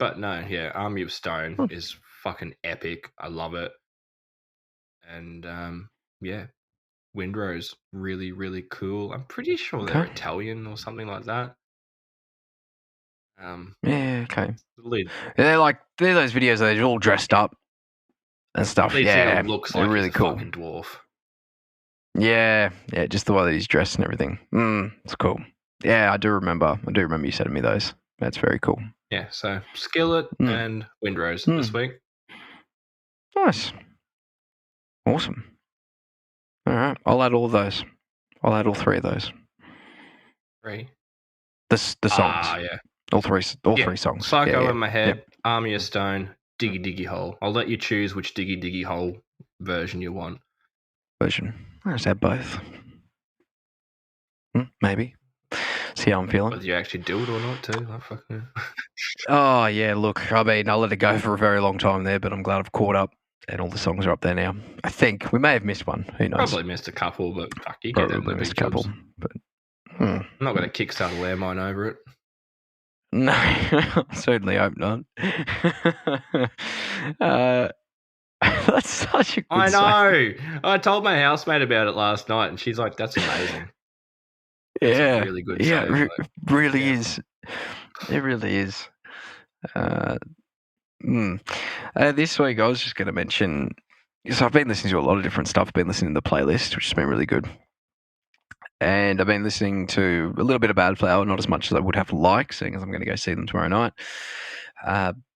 [SPEAKER 2] But no, yeah, Army of Stone is fucking epic. I love it. And yeah, Windrose, really, really cool. I'm pretty sure they're Italian or something like that.
[SPEAKER 1] Yeah, okay. They're those videos that they're all dressed up and stuff. Yeah,
[SPEAKER 2] looks
[SPEAKER 1] like
[SPEAKER 2] really cool. Fucking dwarf.
[SPEAKER 1] Yeah, just the way that he's dressed and everything. It's cool. Yeah, I do remember you sending me those. That's very cool.
[SPEAKER 2] Yeah, so Skillet and Windrose this week.
[SPEAKER 1] Nice. Awesome. All right, I'll add all of those. I'll add all 3 of those.
[SPEAKER 2] 3?
[SPEAKER 1] The songs.
[SPEAKER 2] Yeah.
[SPEAKER 1] All 3 songs.
[SPEAKER 2] Psycho in my head, Army of Stone, Diggy Diggy Hole. I'll let you choose which Diggy Diggy Hole version you want.
[SPEAKER 1] I'll just add both. Maybe. See how I'm feeling.
[SPEAKER 2] Whether you actually do it or not, too.
[SPEAKER 1] Oh, yeah, look, I mean, I let it go for a very long time there, but I'm glad I've caught up and all the songs are up there now. I think we may have missed one. Who knows?
[SPEAKER 2] Probably missed a couple, but fuck, you get them. Missed a couple. But, I'm not going to kickstart a landmine over it.
[SPEAKER 1] No, I certainly hope not. That's such a good
[SPEAKER 2] I know. I told my housemate about it last night, and she's like, "That's amazing." It's a really good show.
[SPEAKER 1] Yeah, really is. It really is. This week, I was just going to mention. So I've been listening to a lot of different stuff. I've been listening to the playlist, which has been really good. And I've been listening to a little bit of Bad Flower, not as much as I would have liked, seeing as I'm going to go see them tomorrow night.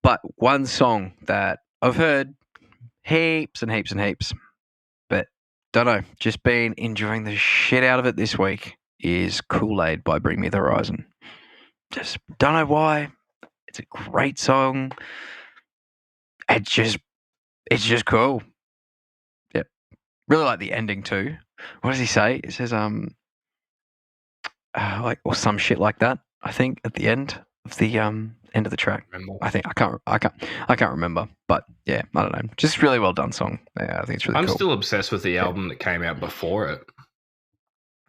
[SPEAKER 1] But one song that I've heard heaps and heaps and heaps, but don't know, just been enjoying the shit out of it this week is Kool-Aid by Bring Me the Horizon. Just don't know why. It's a great song. It's just cool. Yep. Really like the ending too. What does he say? It says or some shit like that. I think at the end of the end of the track. I can't remember. But yeah, I don't know. Just really well done song. Yeah, I think it's really cool.
[SPEAKER 2] I'm still obsessed with the album that came out before it.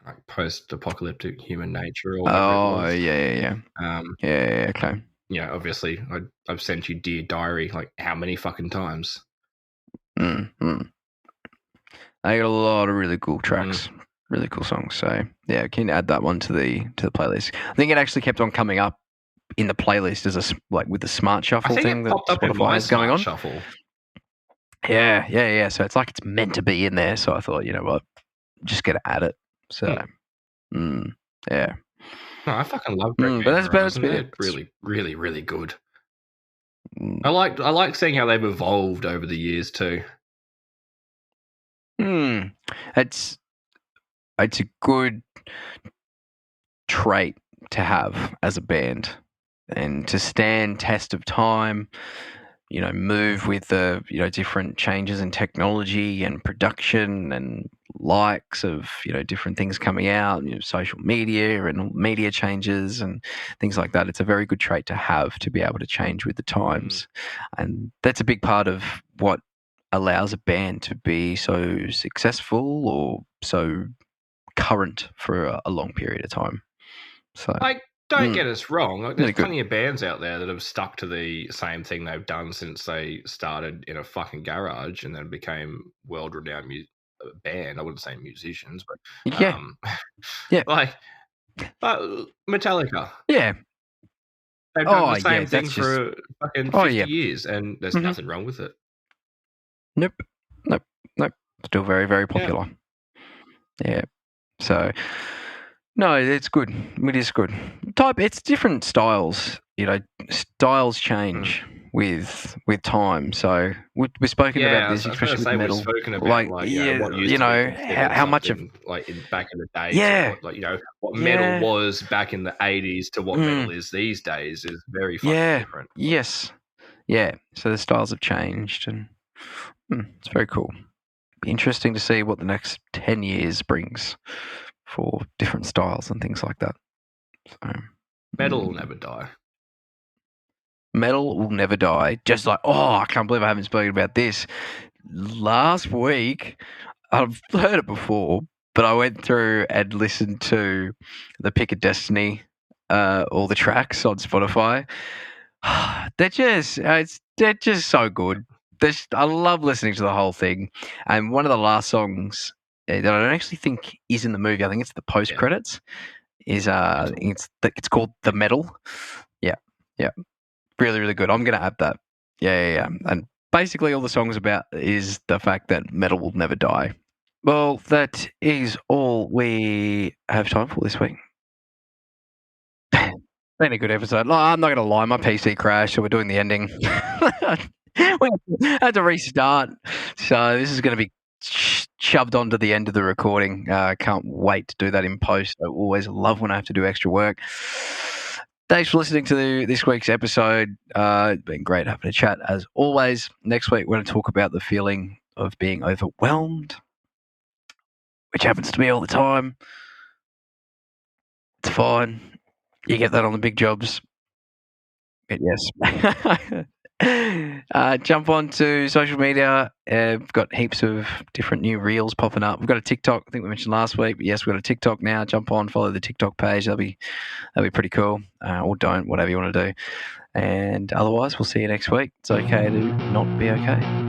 [SPEAKER 2] Like Post-Apocalyptic Human Nature or whatever it was.
[SPEAKER 1] Yeah. Okay.
[SPEAKER 2] Yeah, obviously I've sent you Dear Diary like how many fucking times?
[SPEAKER 1] I got a lot of really cool tracks. Really cool songs. So yeah, can you add that one to the playlist? I think it actually kept on coming up in the playlist as with the smart shuffle thing that Spotify is going on.
[SPEAKER 2] Shuffle.
[SPEAKER 1] Yeah. So it's like it's meant to be in there. So I thought, you know what, just gonna add it. So yeah.
[SPEAKER 2] No, I fucking love it.
[SPEAKER 1] But that's
[SPEAKER 2] really, really, really good. I like seeing how they've evolved over the years too.
[SPEAKER 1] It's a good trait to have as a band and to stand test of time, move with the, different changes in technology and production and likes of different things coming out, social media and media changes and things like that. It's a very good trait to have, to be able to change with the times, and that's a big part of what allows a band to be so successful or so current for a long period of time. So,
[SPEAKER 2] don't get us wrong. Like, there's plenty of bands out there that have stuck to the same thing they've done since they started in a fucking garage and then became world-renowned band. I wouldn't say musicians, but like Metallica.
[SPEAKER 1] Yeah.
[SPEAKER 2] They've done the same thing for fucking 50 years, and there's nothing wrong with it.
[SPEAKER 1] Nope. Still very, very popular. Yeah. So, no, it's good. It is good. It's different styles. Styles change with time. So we've spoken about this, especially with metal.
[SPEAKER 2] What used to be
[SPEAKER 1] how much of
[SPEAKER 2] back in the day. What metal was back in the 80s to what metal is these days is very fucking different.
[SPEAKER 1] Yes. Yeah. So the styles have changed, and it's very cool. Be interesting to see what the next 10 years brings for different styles and things like that. So,
[SPEAKER 2] metal will never die.
[SPEAKER 1] Metal will never die. Just like, I can't believe I haven't spoken about this. Last week, I've heard it before, but I went through and listened to the Pick of Destiny, all the tracks on Spotify. They're just so good. I love listening to the whole thing. And one of the last songs that I don't actually think is in the movie, I think it's the post credits, is it's called The Metal. Yeah. Really, really good. I'm going to add that. Yeah. And basically all the song's about is the fact that metal will never die. Well, that is all we have time for this week. Been a good episode. I'm not going to lie, my PC crashed, so we're doing the ending. We had to restart, so this is going to be shoved onto the end of the recording. Can't wait to do that in post. I always love when I have to do extra work. Thanks for listening to this week's episode. It's been great having a chat as always. Next week, we're going to talk about the feeling of being overwhelmed, which happens to me all the time. It's fine. You get that on the big jobs. But yes. Jump on to social media. We've got heaps of different new reels popping up. We've got a TikTok. I think we mentioned last week. But yes, we've got a TikTok now. Jump on, follow the TikTok page. That'll be pretty cool. Or don't, whatever you want to do. And otherwise, we'll see you next week. It's okay to not be okay.